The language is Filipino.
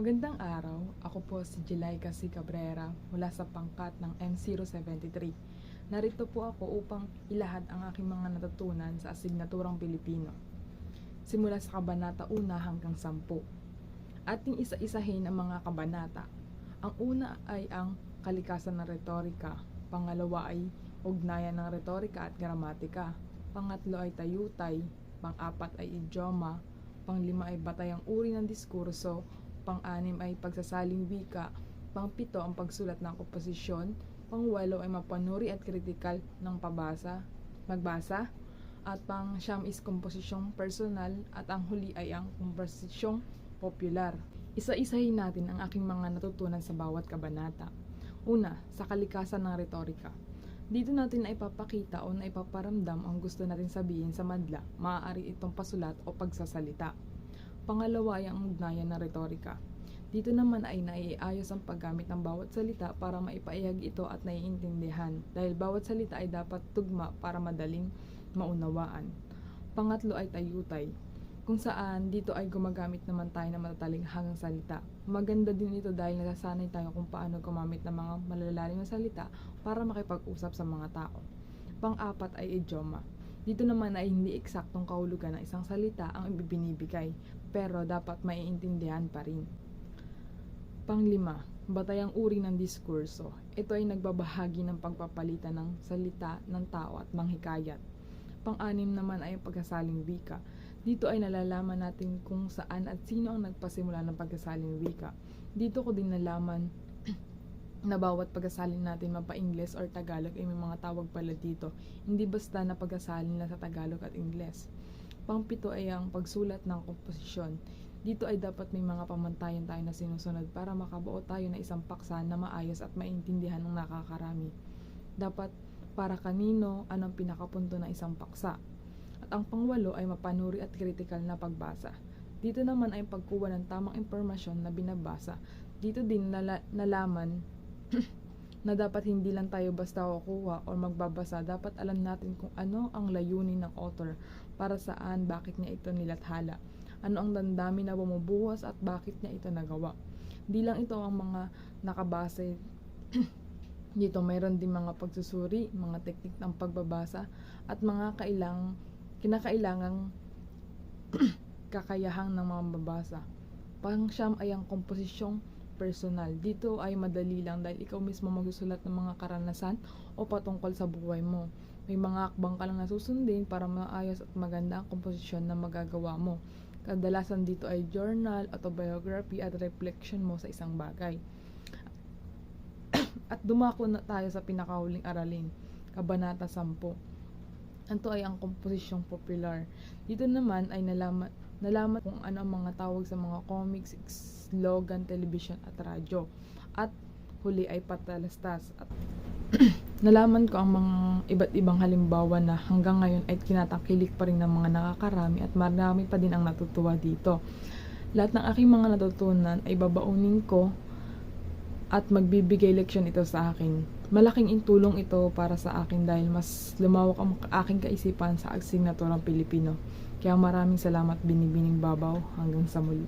Magandang araw, ako po si Jelaika C. Cabrera mula sa pangkat ng M073. Narito po ako upang ilahad ang aking mga natutunan sa asignaturang Pilipino. Simula sa kabanata 1 hanggang 10. Ating isa-isahin ang mga kabanata. Ang una ay ang kalikasan ng retorika, pangalawa ay ugnayan ng retorika at gramatika, pangatlo ay tayutay, pang-apat ay idioma, pang-lima ay batayang uri ng diskurso, pang-anim ay pagsasaling wika, pang-pito ang pagsulat ng komposisyon, pang-walo ay mapanuri at kritikal ng magbasa, at pang-siyam is komposisyong personal, at ang huli ay ang komposisyong popular. Isa-isahin natin ang aking mga natutunan sa bawat kabanata. Una, sa kalikasan ng retorika. Dito natin na ipapakita o na ipaparamdam ang gusto natin sabihin sa madla, maaari itong pasulat o pagsasalita. Pangalawa ay ang ugnayan ng retorika. Dito naman ay naiayos ang paggamit ng bawat salita para maipaihag ito at naiintindihan, dahil bawat salita ay dapat tugma para madaling maunawaan. Pangatlo ay tayutay, kung saan dito ay gumagamit naman tayo ng matatalinghang salita. Maganda din ito dahil nasasanay tayo kung paano gumamit ng mga malalalim na salita para makipag-usap sa mga tao. Pang-apat ay idioma. Dito naman ay hindi eksaktong kahulugan ng isang salita ang ibibinibigay, pero dapat maiintindihan pa rin. Pang-lima, batayang uri ng diskurso. Ito ay nagbabahagi ng pagpapalitan ng salita ng tao at manghikayat. Pang-anim naman ay pagsasaling wika. Dito ay nalalaman natin kung saan at sino ang nagpasimula ng pagsasaling wika. Dito ko din nalaman na bawat pagsasalin natin mapa-Ingles or Tagalog ay may mga tawag pala dito. Hindi basta na pagsasalin lang sa Tagalog at Ingles. Pang-pito ay ang pagsulat ng komposisyon. Dito ay dapat may mga pamantayan tayo na sinusunod para makabuo tayo ng isang paksa na maayos at maintindihan ng nakakarami. Dapat para kanino, anong pinakapunto ng isang paksa. At ang pang-walo ay mapanuri at kritikal na pagbasa. Dito naman ay pagkuha ng tamang impormasyon na binabasa. Dito din nalaman na dapat hindi lang tayo basta kukuha o magbabasa, dapat alam natin kung ano ang layunin ng author, para saan, bakit niya ito nilathala, ano ang damdamin na bumubuhos at bakit niya ito nagawa. Di lang ito ang mga nakabase dito, mayroon din mga pagsusuri, mga teknik ng pagbabasa at mga kinakailangang kakayahang ng mga mababasa. Pang-siyam ay ang komposisyong personal. Dito ay madali lang dahil ikaw mismo magsusulat ng mga karanasan o patungkol sa buhay mo. May mga akbang ka lang nasusundin para maayos at maganda ang komposisyon na magagawa mo. Kadalasan dito ay journal, autobiography at reflection mo sa isang bagay. At dumako na tayo sa pinakahuling aralin, kabanata 10. Ito ay ang komposisyong popular. Dito naman ay nalaman kung ano ang mga tawag sa mga comics, slogan, television at radyo. At huli ay patalastas. At nalaman ko ang mga iba't ibang halimbawa na hanggang ngayon ay kinatangkilik pa rin ng mga nakakarami at marami pa din ang natutuwa dito. Lahat ng aking mga natutunan ay babaunin ko at magbibigay leksyon ito sa akin. Malaking intulong ito para sa akin dahil mas lumawak ang aking kaisipan sa asignaturang Pilipino. Kaya maraming salamat, Binibining Babaw. Hanggang sa muli.